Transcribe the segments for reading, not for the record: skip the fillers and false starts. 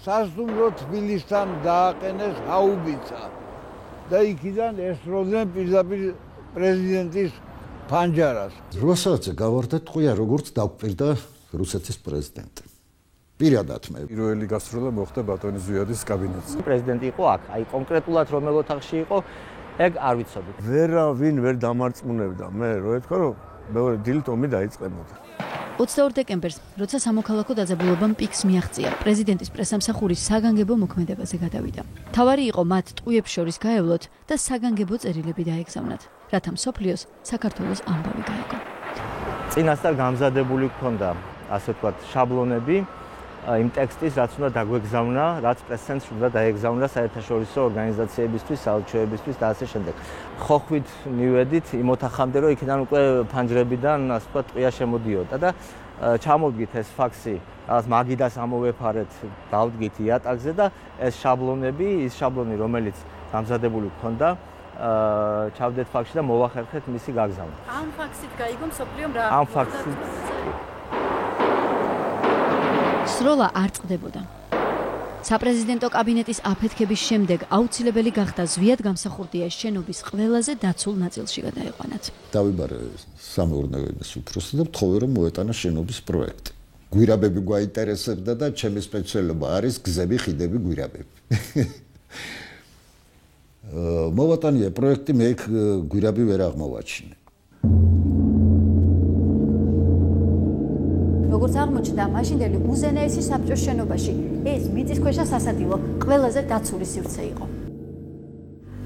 სასტუმრო თბილისთან დააყენეს ჰაუბიცა და იქიდან ესროდნენ პირდაპირ პრეზიდენტის ფანჯარას. რუსეთზე გავარდა ტყვია, როგორც დაგვპირდა რუსეთის პრეზიდენტი. პირადად მე. პირველი გასროლა მოხდა ბატონი ზვიადის კაბინეტში. პრეზიდენტი იყო აქ, აი კონკრეტულად რომელ ოთახში იყო, ეგ არ ვიცოდით. ვერავინ ვერ დამარწმუნებდა მე, რო ეთქვა, რომ მეორე დილით ომი დაიწყებოდა. 22 დეკემბერს, როცა სამოქალაქო დაძაბულობამ პიკს მიაღწია, პრეზიდენტის პრესამსახური საგანგებო მოქმედებაზე გადავიდა. თავარი იყო მათ ტყუებს შორის გაევლოთ და საგანგებო წერილები დაეგზავნათ, რათა მსოფლიოს საქართველოს ამბავი გაეგო. წინასწარ გამზადებული ჰქონდა, ასე ვთქვათ, შაბლონები იმ ტექსტის, რაც უნდა დაგვეგზავნა, რაც პრესცენტრს უნდა დაეგზავნა საერთაშორისო ორგანიზაციებისთვის, საელჩოებისთვის და ასე შემდეგ. ხოხვით მივედით იმ ოთახამდე, რომ იქიდან უკვე ფანჯრებიდან, ასე ვთქვათ, ტყვია შემოდიოდა და ჩამოვდგით ეს ფაქსი, რაღაც მაგიდას ამოვეფარეთ, დავდგით იატაკზე და ეს შაბლონები, ის შაბლონი, რომელიც გამზადებული ჰქონდა, ჩავდეთ ფაქსში და მოვახერხეთ მისი გაგზავნა. ამ ფაქსით გაიგო მსოფლიომ რა? ამ ფაქსით სროლა არ წყდებოდა. საპრეზიდენტო კაბინეტის აფეთქების შემდეგ აუცილებელი გახდა ზვიად გამსახურდიას შენობის ყველაზე დაცულ ნაწილში გადაეყვანათ. დავიბარე სამეურნეოების უფროსი და ვთხოვე, რომ მოეტანა შენობის პროექტი. გვირაბები გვაინტერესებდა და ჩემი სპეციალობა არის გზები, ხიდები, გვირაბები. მოვატანია პროექტი, მე გვირაბი ვერ აღმოვაჩინე. როგორც აღმოჩნდა, მაშინდელი უზენაესი საბჭოს შენობაში ეს მიწისქვეშა სასადილო ყველაზე დაცული სივრცე იყო.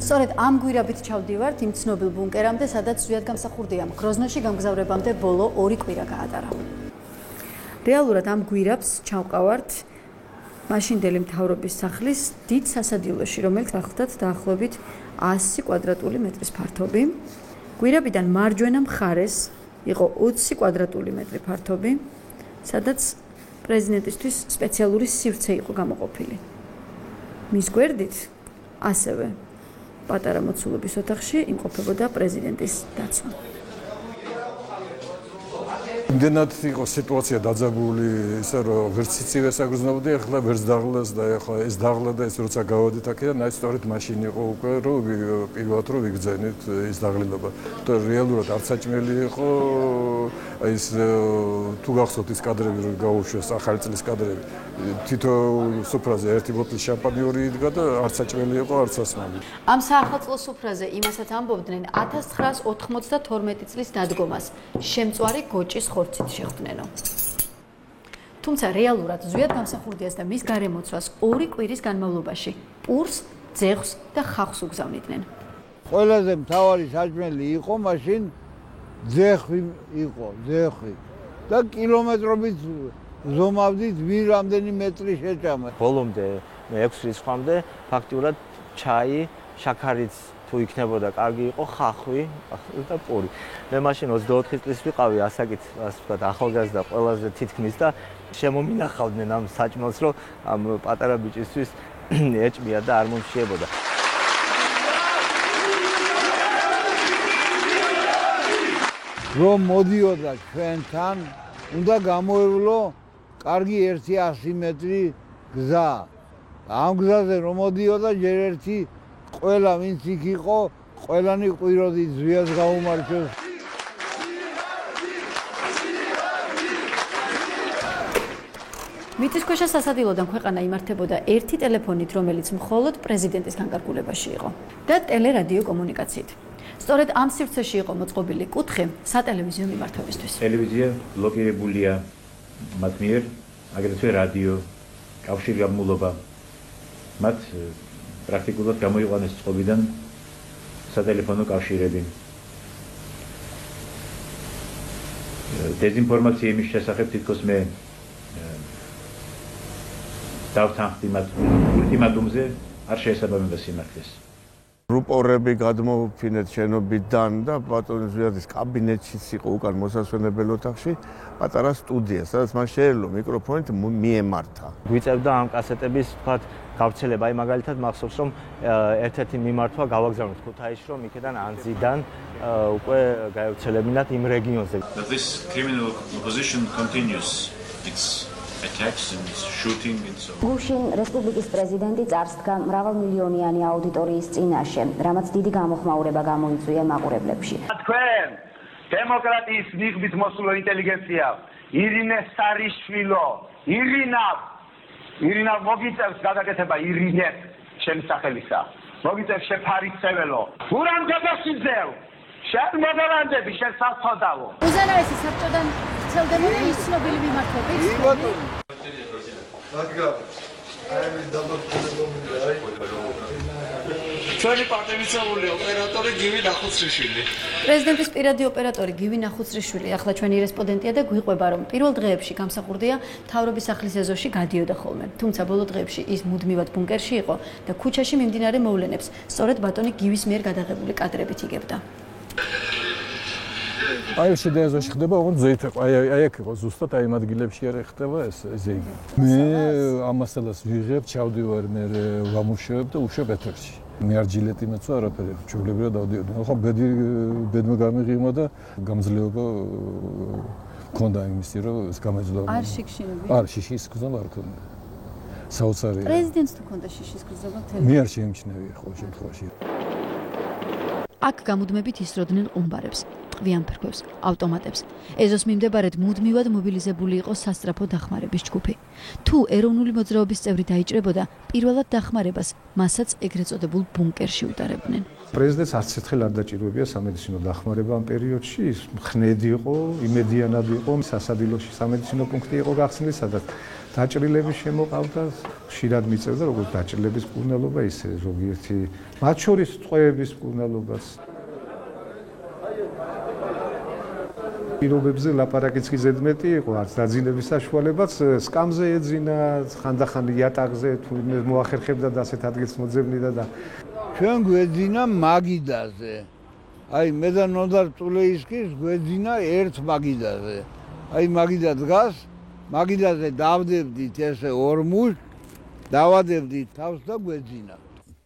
სწორედ ამ გვირაბით ჩავდივართ იმ ცნობილ ბუნკერამდე, სადაც ზვიად გამსახურდიამ გროზნოში გამგზავრებამდე ბოლო 2 კვირა გაატარა. რეალურად ამ გვირაბს ჩავყავართ მაშინდელი მთავრობის სახლის დიდ სასადილოში, რომელიც ახლდათ დაახლოებით 100 კვადრატული მეტრის ფართობი. გვირაბიდან მარჯვენა მხარეს იყო 20 კვადრატული მეტრი ფართობი, სადაც პრეზიდენტისთვის სპეციალური სივრცე იყო გამოყოფილი. მის გვერდით ასევე პატარა მოცულობის ოთახში იმყოფებოდა პრეზიდენტის დაცვა. იმდენად იყო სიტუაცია დაძაბული, ისე რომ ვერც სიცივეს აგრძნობდი, ახლა ვერც დაღლას და ახლა ეს დაღლა და ეს როცა გავოდით აქედან, აი სწორედ მაშინ იყო უკვე რომ პირველად რომ ვიგრძენით ის დაღლილობა. და რეალურად არც საჭმელი იყო, აი ეს თუ გახსოვთ ის კადრები რომ გაუშვეს ახალი წლის კადრები, თითო სუფრაზე ერთი ბოთლი შამპანი ორი იდგა და არც საჭმელი იყო, არც ასმანი. ამ საახალწლო სუფრაზე იმასაც ამბობდნენ 1992 წლის დადგომას, შემწვარი გოჭის ხორცით შეხვდნენო. თუმცა რეალურად ზვიად გამსახურდიას და მის გარემოცვას 2 კვირის განმავლობაში პურს, ძეხვს და ხახს უგზავნიდნენ. ყველაზე მთავარი საჭმელი იყო მაშინ ძეხვი იყო, ძეხვი. და კილომეტრობით ზომავდით ვინ რამდენი მეტრი შეჭამა. ბოლომდე მე 6 რიცხვამდე ფაქტიურად ჩაი, შაქარიც თუ იქნებოდა კარგი იყო, ხახვი და პური. მე მაშინ 24 წლის ვიყავი, ასაკით, ასე ვთქვათ, ახალგაზრდა ყველაზე თითქმის და შემომინახავდნენ ამ საჭმელს, რომ ამ პატარა ბიჭისთვის ეჭმია და არ მომშიებოდა. რომ მოდიოდა ჩვენთან, უნდა გამოევლო კარგი 100 მეტრი გზა. ამ გზაზე რომ მოდიოდა, ჯერ ერთი ყველა ვინც იქ იყო, ყველანი ყვიროდით ზვიადს გაუმარჯოს. მიწისქვეშა სასადილოდან ქვეყანა იმართებოდა ერთი ტელეფონით, რომელიც მხოლოდ პრეზიდენტის განკარგულებაში იყო და ტელერადიო კომუნიკაციით. სწორედ ამ სივრცეში იყო მოწყობილი კუთხე სატელევიზიო მიმართვებისთვის. ტელევიზია ბლოკირებულია მათ მიერ, აგრეთვე რადიო, კავშირგაბმულობა. მათ პრაქტიკულად გამოიყვანეს წყობიდან სატელეფონო კავშირები. დეზინფორმაცია იმის შესახებ თითქოს მე დავთანხმდი მათ ულტიმატუმზე არ შეესაბამება სიმართლეს. რუპორები გადმოვფინეთ შენობიდან და ბატონი ზვიადის კაბინეტშიც იყო უკან მოსასვენებელ ოთახში პატარა სტუდია, სადაც მან შეეძლო მიკროფონით მიემართა. გვიწევდა ამ კასეტების თქვათ გავრცელება, აი მაგალითად მახსოვს რომ ერთ-ერთი მიმართვა გავაგზავნოთ ქუთაისში, რომ იქიდან ანძიდან უკვე გაევრცელებინათ იმ რეგიონზე. This criminal opposition continues its attacks and shooting and so on. გუშინ რესპუბლიკის პრეზიდენტი წარსდგა მრავალმილიონიანი აუდიტორიის წინაშე, რამაც დიდი გამოხმაურება გამოიწვია მაყურებლებში. თქვენ დემოკრატიის მიღბით მოსულო ინტელიგენცია ირინე სარიშვილო, ირინა მოგიწევს გადაკეთება ირინე ჩემი სახელისა. მოგიწევს შეფარიცეველო. გურამ გოგოსიძევ შენ მოგალანდები შენ საფოდავო. უზენაესი საბჭოდან ვრცელდებოდა ის ცნობილი მიმართულებით. ჩვენი პატივისცემული ოპერატორი გივი ნახუცრიშვილი. პრეზიდენტის პირადი ოპერატორი გივი ნახუცრიშვილი ახლა ჩვენი რესპონდენტია და გვიყვება რომ პირველ დღეებში გამსახურდია მთავრობის სახლის ეზოში გადიოდა ხოლმე. თუმცა ბოლო დღეებში ის მუდმივად ბუნკერში იყო და ქუჩაში მიმდინარე მოვლენებს სწორედ ბატონი გივის მიერ გადაღებული კადრებით იგებდა. აი შედეზოში ხდება ოღონდ ზეით აი აქ იყო ზუსტად აი ამ ადგილებში არ ხდება ეს ზეიგი. მე ამასთანაც ვიღებ, ჩავდივარ მე ვამუშავებ და უშვებ ეთერში. მე არ ჯილეტი მეცვა არაფერი, ჩვეულებრივად დავდიოდი. ხო ბედმა გამიღიმა და გამძლეობა მქონდა იმისი რომ ეს გამეძლო. არ შიქშინები? არ შიშის გზობა არ ქონდა. საოცარი. პრეზიდენტს თუ ქონდა შიშის გზობა თელი. მე არ შეიმჩნევია ხო შემთხვევაში. აქ გამუდმებით ისროდნენ ყუმბარებს, ტყვიან ფერქვებს, ავტომატებს. ეზოს მიმდებარედ მუდმივად მობილიზებული იყო სასწრაფო დახმარების ჯგუფი. თუ ეროვნული მოძრაობის წევრი დაიჭრებოდა, პირველად დახმარებას მასაც ეგრეთ წოდებულ ბუნკერში უტარებდნენ. პრეზიდენტს არც ერთხელ არ დაჭირვებია სამედიცინო დახმარება ამ პერიოდში, ის ხნედი იყო, იმედიანად იყო, სასადილოში სამედიცინო პუნქტი იყო გახსნილი, სადაც დაჭრილები შემოყავდა, ხშირად მიწევდა როგორც დაჭრილების მკურნალობა, ისე ზოგიერთი მათ შორის წვეების მკურნალობას. პირობებზე ლაპარაკიც კი ზედმეტი იყო, არც დაძინების საშუალებაც სკამზე ეძინა, ხანდახან იატაღზე თუ მოახერხებდა და ასეთ ადგილს მოძებნიდა და ჩვენ გვეძინა მაგიდაზე. აი მე და ნოდარ ტულეისკის გვეძინა ერთ მაგიდაზე. აი მაგიდა დგას, მაგიდაზე დავდებდით ესე ორმუშ, დავადებდით თავს და გვეძინა.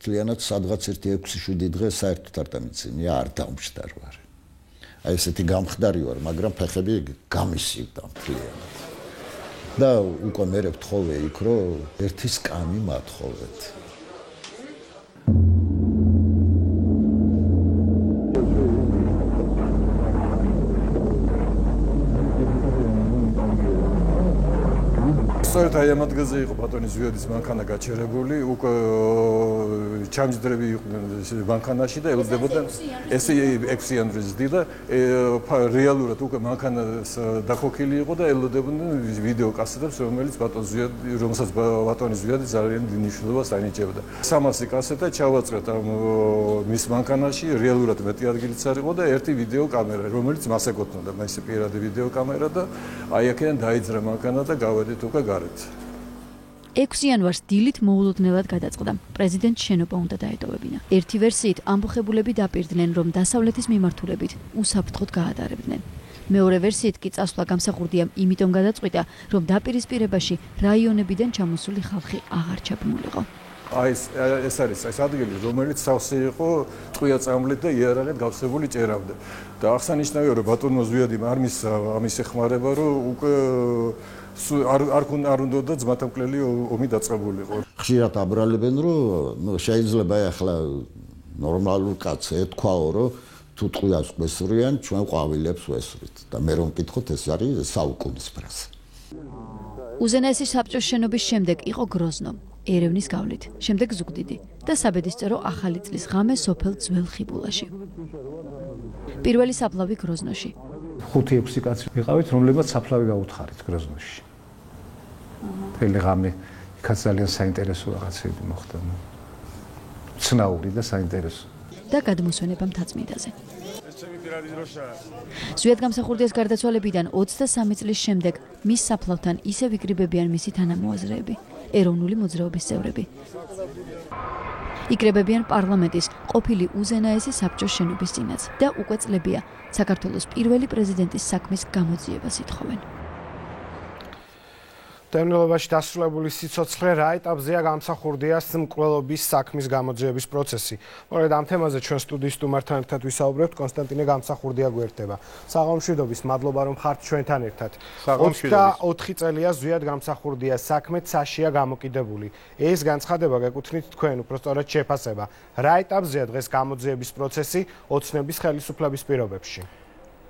მთლიანად სადღაც 1-6 დღე საერთოდ არ დამიცინია, არ დამშდარ ვარ. აი ესეთი გამხდარი ვარ, მაგრამ ფეხები გამისივდა მთლიანად. და უკვე მე ვთხოვე იქ, რომ ერთი სკამი მათხოვეთ. სწორედ აი ამ ადგილზე იყო ბატონი ზვიადის მანქანა გაჩერებული, უკვე ჩამჯდრები იყვნენ მანქანაში და ელოდებოდნენ ესე 6 იანვრის დიდა რეალურად უკვე მანქანას დახოქილი იყო და ელოდებოდნენ ვიდეო კასეტებს, რომელსაც ბატონი ზვიადი ძალიან დიდ მნიშვნელობას ანიჭებდა. 300 კასეტა ჩავაწყეთ ამ მის მანქანაში, რეალურად მეტი ადგილიც არ იყო და ერთი ვიდეო კამერა, რომელიც მას ეკუთვნოდა, მასე პირადი ვიდეო კამერა და აი აქედან დაიძრა მანქანა და გავედით უკვე 6 იანვარს დილით მოულოდნელად გადაწყდა. პრეზიდენტს შენობა უნდა დაეტოვებინა. ერთი ვერსიით ამბოხებულები დაპირდნენ, რომ დასავლეთის მიმართულებით უსაფრთხოდ გაატარებდნენ. მეორე ვერსიით კი წასვლა გამსახურდია იმიტომ გადაწყვიტა, რომ დაპირისპირებაში რაიონებიდან ჩამოსული ხალხი აღარ ჩაბმულიყო. აი ეს არის ეს ადგილი, რომელიც სავსე იყო ტყვია წამლით და იარაღით გავსებული ჭერავდა. და აღსანიშნავია, რომ ბატონო ზვიადი ამის ეხმარება, რომ უკვე არ უნდა ძმათამკლელი ომი დაწყებულიყო. ხშირად აბრალებენ, რომ შეიძლება ახლა ნორმალურ კაცს ეთქვაო, რომ თუ ტყვიას გვესვრიან, ჩვენ ყვავილებს ვესვრით და მე რომ მკითხოთ, ეს არის საუკუნის ფრაზა. უზენაესი საბჭოს შენობის შემდეგ იყო გროზნო, ერევნის გავლით, შემდეგ ზუგდიდი და საბედისწერო ახალი წლის ღამე სოფელ ძველ ხიბულაში. პირველი საფლავი გროზნოში. 5-6 კაცი ვიყავით, რომლებმაც საფლავი გაუთხარით გროზნოში. მთელი ღამე იქაც ძალიან საინტერესო რაღაცები მოხდა. ცნაური და საინტერესო. და გადმოსვენება მთაწმინდაზე. ზვიადგამსახურდიას გარდაცვალებიდან 23 წლის შემდეგ მის საფლავთან ისევ იკრიბებიან მისი თანამოაზრეები, ეროვნული მოძრაობის წევრები. იკრებებიან პარლამენტის ყოფილი უზენაესი საბჭოს შენობის წინაც და უკვე წლებია საქართველოს პირველი პრეზიდენტის საქმის გამოძიებას ითხოვენ. დევნილობაში დასრულებული სიცოცხლე რა ეტაპზეა გამსახურდიას მკვლელობის საქმის გამოძიების პროცესი. მორედ ამ თემაზე ჩვენ სტუდიის სტუმართან ერთად ვისაუბრებთ. კონსტანტინე გამსახურდია გვერდება. საღამოშვიდობის, მადლობა რომ ხართ ჩვენთან ერთად. 24 წელია ზვიად გამსახურდიას საქმე ცაშია გამოკიდებული. ეს განცხადება გეკუთვნით თქვენ, უბრალოდ შეფასება. რა ეტაპზეა დღეს გამოძიების პროცესი ოცნების ხელისუფლების პირობებში?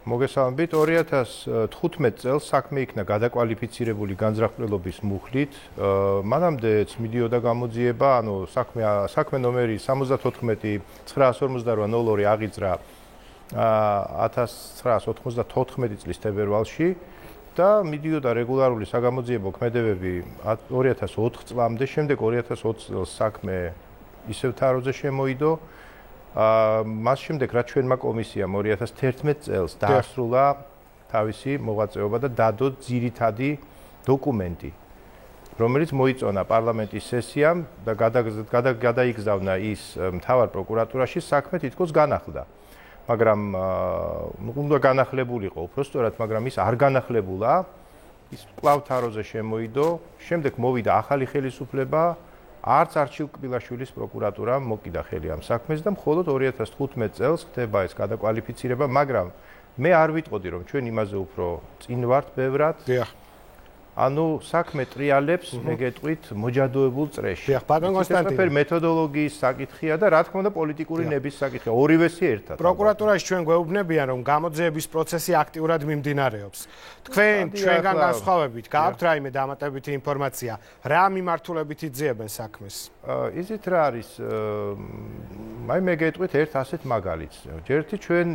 მოგესალმებით. 2015 წელს საქმე იქნა გადაკვალიფიცირებული განზრახველობის მუხლით. მანამდეც მიდიოდა გამოძიება, ანუ საქმე ნომერი 74-952 აღიძრა 1994 წლის თებერვალში და მიდიოდა რეგულარული საგამოძიებო ქმედებები 2004 წლამდე, შემდეგ 2020 წელს საქმე ისევ თაროზე შემოიდო. მას შემდეგ რაც ჩვენმა კომისიამ 2011 წელს დაასრულა თავისი მოღვაწეობა და დადო ძირითადი დოკუმენტი, რომელიც მოიწონა პარლამენტის სესიამ და გადაიგზავნა ის მთავარ პროკურატურაში, საქმე თითქოს განახლდა. მაგრამ უნდა განახლებულიყო უпростоრად, მაგრამ ის არ განახლებულა, ის კვლავ თაროზე შემოიდო, შემდეგ მოვიდა ახალი ხელისუფლება, არც არჩილ კბილაშვილის პროკურატურამ მოკიდა ხელი ამ საქმეს და მხოლოდ 2015 წელს ხდება ეს გადაკვალიფიცირება, მაგრამ მე არ ვიტყოდი რომ ჩვენ იმაზე უფრო წინ ვართ ბევრად. ანუ საქმე ტრიალებს, მე გეტყვით, მოჯადოებულ წრეში. ბატონ კონსტანტინე, მეთოდოლოგიის საკითხია და რა თქმა უნდა პოლიტიკური ნების საკითხია, ორივესი ერთად. პროკურატურაში ჩვენ გვეუბნებიან რომ გამოძიების პროცესი აქტიურად მიმდინარეობს. თქვენ ჩვენგან განსხვავებით გააქვთ რაიმე დამატებითი ინფორმაცია, რა მიმართულებით იძიებენ საქმეს? იზით რა არის, აი მე გეტყვით ერთ ასეთ მაგალითს. ჯერთი ჩვენ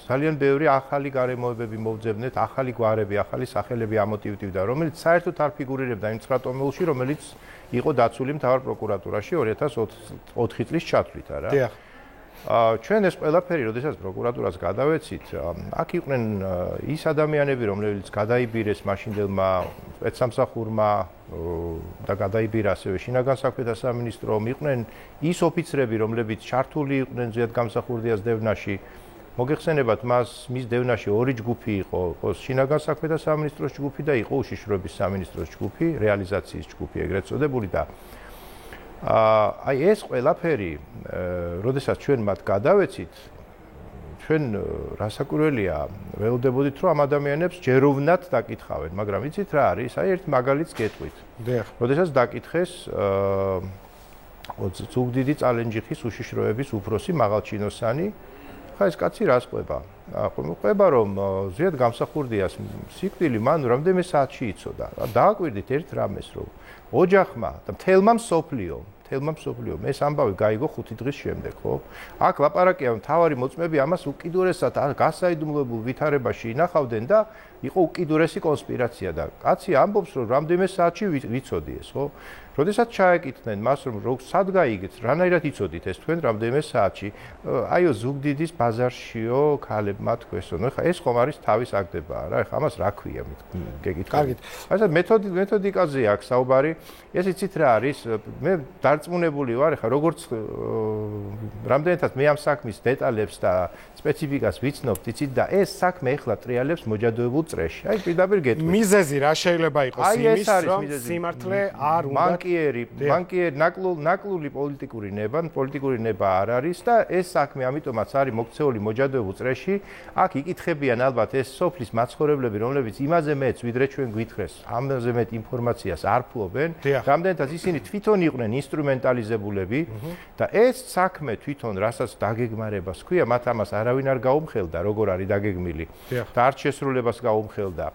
ძალიან ბევრი ახალი გარემოებები მოვძებნეთ, ახალი გვარები, ახალი სახელები ამოტივტივდა, რომელიც საერთოდ არ ფიგურირებდა იმ 9 ტომეულში, რომელიც იყო დაცული მთავარ პროკურატურაში 2004 წლის ჩათვლით, არა? დიახ. ჩვენ ეს ყველაფერი, როდესაც პროკურატურას გადავეცით, აქ იყვნენ ის ადამიანები, რომლებიც გადაიბირეს მაშინდელმა სპეცსამსახურმა და გადაიბირა ასევე შინაგან საქმეთა სამინისტრომ, იყვნენ ის ოფიცრები, რომლებიც ჩართული იყვნენ ზედ გამსახურდიას დევნაში. მოგეხსენებათ, მის დევნაში ორი ჯგუფი იყო, შინაგან საქმეთა სამინისტროს ჯგუფი და იყო უშიშროების სამინისტროს ჯგუფი, რეალიზაციის ჯგუფი ეგრეთ წოდებული და აი ეს ყველაფერი, როდესაც ჩვენ მათ გადავეცით, ჩვენ რასაკვირველია, ველოდებოდით, რომ ამ ადამიანებს ჯეროვნად დაკითხავენ, მაგრამ იცით რა არის? აი ერთ მაგალითს გეტყვით. როდესაც დაკითხეს ზუგდიდი წალენჯიხის უშიშროების უფროსი მაღალჩინოსანი, ხა ეს კაცი რას ყვება? ყვება რომ ზედ გამსახურდიას სიკვდილი მან რამდენიმე საათში იცოდა. დააკვირდით ერთ რამეს რომ ოჯახმა და მთელმა მსოფლიომ ეს ამბავი გაიგო 5 დღის შემდეგ, ხო? აქ ლაპარაკია მთავარი მოწმეები ამას უკიდურესად გასაიდუმლოებულ ვითარებაში ინახავდნენ და იყო უკიდურესი კონსპირაცია და კაცი ამბობს რომ რამდენიმე საათში ვიცოდი ეს, ხო? როდესაც ჩაეკითხნენ მას რომ სად გაიგეთ, რანაირად იცოდით ეს თქვენ რამდენიმე საათში? აიო ზუგდიდის ბაზარშიო ქალებმა თქვესო. ნუ ხა ეს ხომ არის თავის აგდება რა, ხა ამას რა ქვია გეკითხა. კარგით. ასე მეთოდიკაზე აქვს საუბარი. ეს იცით რა არის? მე დარწმუნებული ვარ, ხა როგორც რამდენადაც მე ამ საქმის დეტალებს და სპეციფიკას ვიცნობთ, იცით და ეს საქმე ეხლა ტრიალებს მოჯადოებულ წრეში. აი პირდაპირ გეტყვით. მიზეზი რა შეიძლება იყოს იმის, რომ სიმართლე არ უნდა ბანკიერი ნაკლული პოლიტიკური ნება არ არის და ეს საქმე ამიტომაც არის მოქცეული მოჯადოებულ წრეში. აქ იკითხებიან ალბათ ეს სოფლის მაცხოვრებლები, რომლებიც იმაზე მეც ვიდრე ჩვენ გვითხრეს, ამაზე მეტ ინფორმაციას არ ფლობენ. რამდენადაც ისინი თვითონ იყვნენ ინსტრუმენტალიზებულები და ეს საქმე თვითონ რასაც დაგეგმარებას ქვია, მათ ამას არავინ არ გაუმხელდა, როგორ არის დაგეგმილი და არც შესრულებას გაუმხელდა.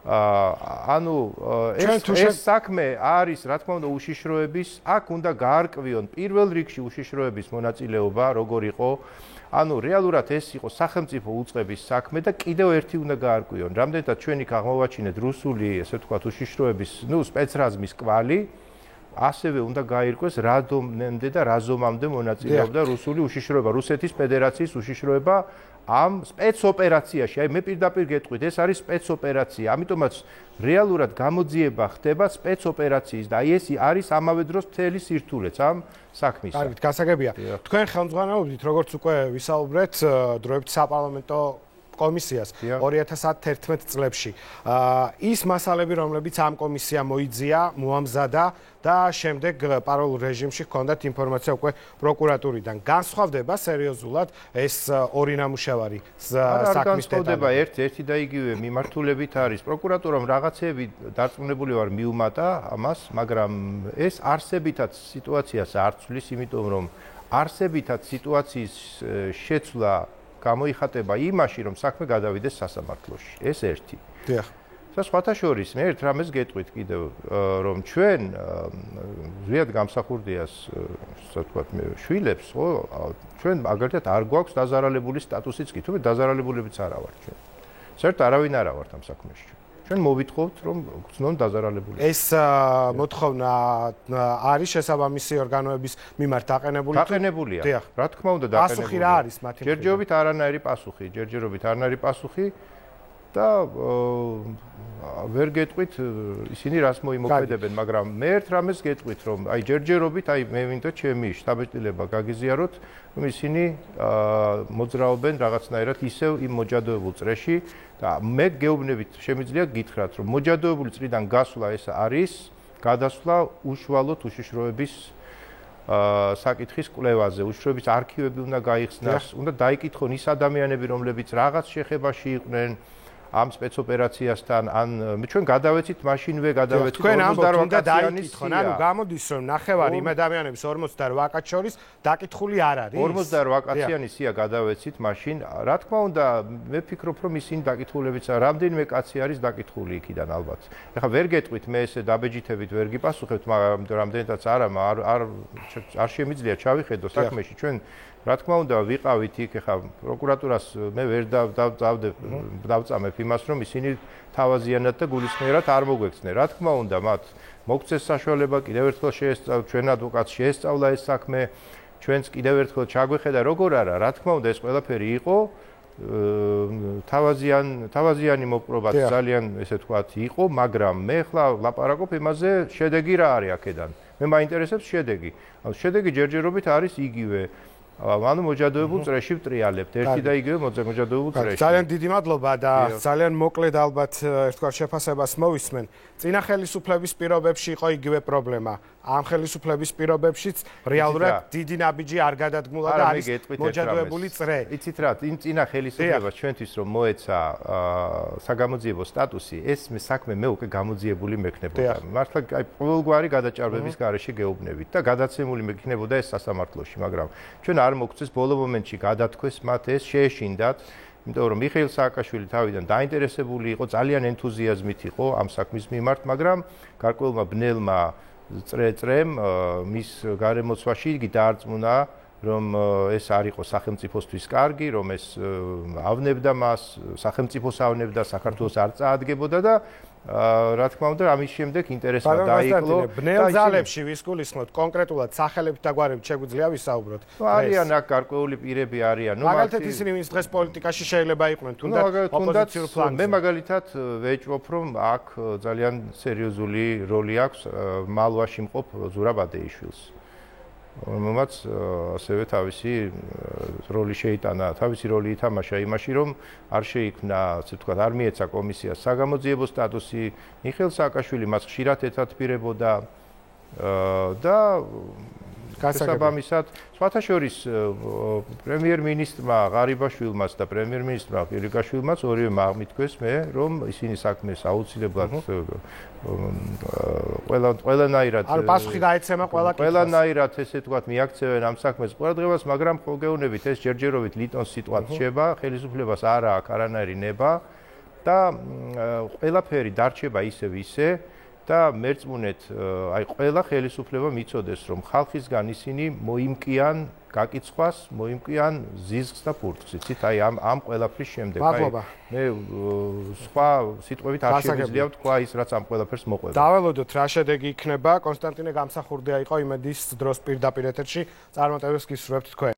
ანუ ეს საქმე არის, რა თქმა უნდა, უშიშროების, აქ უნდა გაარკვიონ პირველ რიგში უშიშროების მონაწილეობა, როგორ იყო. ანუ რეალურად ეს იყო სახელმწიფო უწყების საქმე და კიდევ ერთი უნდა გაარკვიონ. რამდენადაც ჩვენ იქ აღმოვაჩინეთ რუსული, ესე ვთქვათ, უშიშროების, სპეცრაზმის კვალი, ასევე უნდა გაირკვეს რა დომემდე და რა ზომამდე მონაწილეობდა რუსული უშიშროება, რუსეთის ფედერაციის უშიშროება ამ სპეცოპერაციაში. აი მე პირდაპირ გეტყვით, ეს არის სპეცოპერაცია. ამიტომაც რეალურად გამოძიება ხდება სპეცოპერაციის და აი ეს არის ამავე დროს მთელი სირთულეც ამ საქმისა. კარგით, გასაგებია. თქვენ ხელმძღვანელობდით, როგორც უკვე ვისაუბრეთ, დროებით საპარლამენტო კომისიას 2011 წლებში. ის მასალები, რომლებიც ამ კომისიამ მოიძია, მოამზადა და შემდეგ პარალელურ რეჟიმში ჰქონდათ ინფორმაცია უკვე პროკურატურიდან. განსხვავდება სერიოზულად ეს ორი ნამუშევარი საქმის განსხვავდება ერთი და იგივე მიმართულებით არის. პროკურატურამ რაღაცეები დარწმუნებული ვარ მიუმატა ამას, მაგრამ ეს არსებითად სიტუაციას არ ცვლის, იმიტომ რომ არსებითად სიტუაციის შეცვლა გამოიხატება იმაში, რომ საქმე გადავიდეს სასამართლოში. ეს ერთი. დიახ. და სხვათა შორის მე ერთ რამეს გეტყვით კიდევ, რომ ჩვენ ზვიად გამსახურდიას, ასე ვთქვათ, შვილებს, ხო, ჩვენ მაგალითად არ გვაქვს დაზარალებული სტატუსიც კი, თუმცა დაზარალებულებიც არა ვართ ჩვენ. საერთოდ არავინ არა ვართ ამ საქმეში. ჩვენ მოვითხოვთ, რომ გწნონ დაზარალებული. ეს მოთხოვნა არის შესაბამისი ორგანოების მიმართ დაყენებული? დაყენებულია. რა თქმა უნდა, დაყენებულია. პასუხი რა არის მათი? ჯერჯერობით არანაირი პასუხი, ჯერჯერობით არანაირი პასუხი და ვერ გეტყვით ისინი რას მოიმოქმედებენ, მაგრამ მე ერთ რამეს გეტყვით, რომ აი ჯერჯერობით, აი მე მინდა ჩემი შტაბ-ეტილება გაგიზიაროთ, რომ ისინი მოძრაობენ რაღაცნაირად ისევ იმ მოჯადოებულ წრეში და მე გეუბნებით შემიძლია გითხრათ, რომ მოჯადოებული წრიდან გასვლა ეს არის გადასვლა უშუალოდ უშიშროების საკითხის კვლევაზე, უშიშროების არქივები უნდა გაიხსნას, უნდა დაიკითხონ ის ადამიანები, რომლებიც რაღაც შეხებაში იყვნენ ამ სპეცოპერაციასთან, ან ჩვენ გადავეცით მაშინვე გადავეცით 48 კაციანის სია. ანუ გამოდის რომ ნახევარი იმ ადამიანების 48 კაც შორის დაკითხული არ არის. 48 კაციანი სია გადავეცით მაშინ. რა თქმა უნდა, მე ფიქრობ რომ ისინი დაკითხულებიც რამდენიმე კაცი არის დაკითხული იქიდან ალბათ. ეხლა ვერ გეტყვით მე ესე დაბეჯითებით ვერ გიპასუხებთ, მაგრამ რამდენადაც არ შემიძლია ჩავიხედო საქმეში ჩვენ რა თქმა უნდა ვიყავით იქ ეხლა პროკურატურას მე ვერ დავწამებ იმას რომ ისინი თავაზიანად და გულისხმიერად არ მოგვექცნენ. რა თქმა უნდა მათ მოგცეს საშუალება კიდევ ერთხელ შეესწავლათ ჩვენ ადვოკატს შეესწავლა ეს საქმე ჩვენც კიდევ ერთხელ ჩაგვეხედა როგორ არა რა თქმა უნდა ეს ყველაფერი იყო თავაზიანი მოპყრობად ძალიან ესე ვთქვათ იყო მაგრამ მე ხლა ლაპარაკობ იმაზე შედეგი რა არის აქედან მე მაინტერესებს შედეგი შედეგი ჯერჯერობით არის იგივე ანუ მოჯადოებულ წრეში ვტრიალებთ ერთი და იგივე მოჯადოებულ წრეში ძალიან დიდი მადლობა და ძალიან მოკლედ ალბათ ერთგვარ შეფასებას მოვისმენ წინა ხელისუფლების პირობებში იყო იგივე პრობლემა ამ ხელისუფლების პირობებშიც რეალურად დიდი ნაბიჯი არ გადადგმულა და არის მოჯადოებული წრე იცით რა წინა ხელისუფლებას ჩვენთვის რომ მოეცა საგამოძიებო სტატუსი ეს საქმე მე უკვე გამოძიებული მექნებოდა მართლა აი ყოველგვარი გადაჭარბების გარეშე გეუბნებით და გადაცემული მექნებოდა ეს სასამართლოში მაგრამ ჩვენ არ მოგწეს ბოლო მომენტში გადათქვეს მათ ეს შეეშინდათ იმიტომ რომ მიხეილ სააკაშვილი თავიდან დაინტერესებული იყო ძალიან ენთუზიაზმით იყო ამ საქმის მიმართ მაგრამ გარკვეულმა ბნელმა წრემ მის გარემოცვაში იგი დაარწმუნა რომ ეს არ იყო სახელმწიფოსთვის კარგი რომ ეს ავნებდა მას სახელმწიფოს ავნებდა საქართველოს არ წაადგებოდა და რა თქმა უნდა ამის შემდეგ ინტერესმა დაიკლო ბნელ ძალებში ვის გულისხმობთ კონკრეტულად სახელებით და გვარებით შეგვიძლია ვისაუბროთ არიან აქ გარკვეული პირები არიან ნუ მაგალითად ისინი ვინც დღეს პოლიტიკაში შეიძლება იყვნენ თუნდაც ოპოზიციურ ფლანგზე მე მაგალითად ვეჭვობ რომ აქ ძალიან სერიოზული როლი აქვს მალვაში მყოფ ზურაბ ადეიშვილს რომელმაც ასევე თავისი როლი შეიტანა, თავისი როლი ითამაშა იმაში, რომ არ შეიქმნა, ასე ვთქვათ, არ მიეცა კომისიას საგამოძიებო სტატუსი, მიხეილ სააკაშვილი მას ხშირად ეთათბირებოდა და გასაგებამისად, სხვათა შორის პრემიერ-მინისტრმა ღარიბაშვილმაც და პრემიერ-მინისტრმა ირიგაშვილმაც ორივემ აღმითქვეს მე, რომ ისინი საქმეს აუცილებლად ყველანაირად ანუ პასუხი გაეცემა ყველა კითხვას. ყველანაირად ესე ვთქვათ მიაქცევენ ამ საქმეს ყურადღებას, მაგრამ ხო გეუბნებით ეს ჯერჯერობით ლიტონს სიტყვად რჩება, ხელისუფლებას არ აქვს არანაირი ნება და ყველაფერი დარჩება ისევ ისე და მერწმუნეთ აი ყველა ხელისუფლება მიწოდეს რომ ხალხისგან ისინი მოიმკიან გაკიცხვას, მოიმკიან ზიზღს და ფურთხს. იცით აი ამ ყველაფრის შემდეგ აი მე სხვა სიტყვებით არ შემიძლია ვთქვა ის რაც ამ ყველაფერს მოყვება. დაველოდოთ რა შედეგი იქნება. კონსტანტინე გამსახურდია იყო იმედის დროს პირდაპირ ეთერში. წარმატებებს გისურვებთ თქვენ.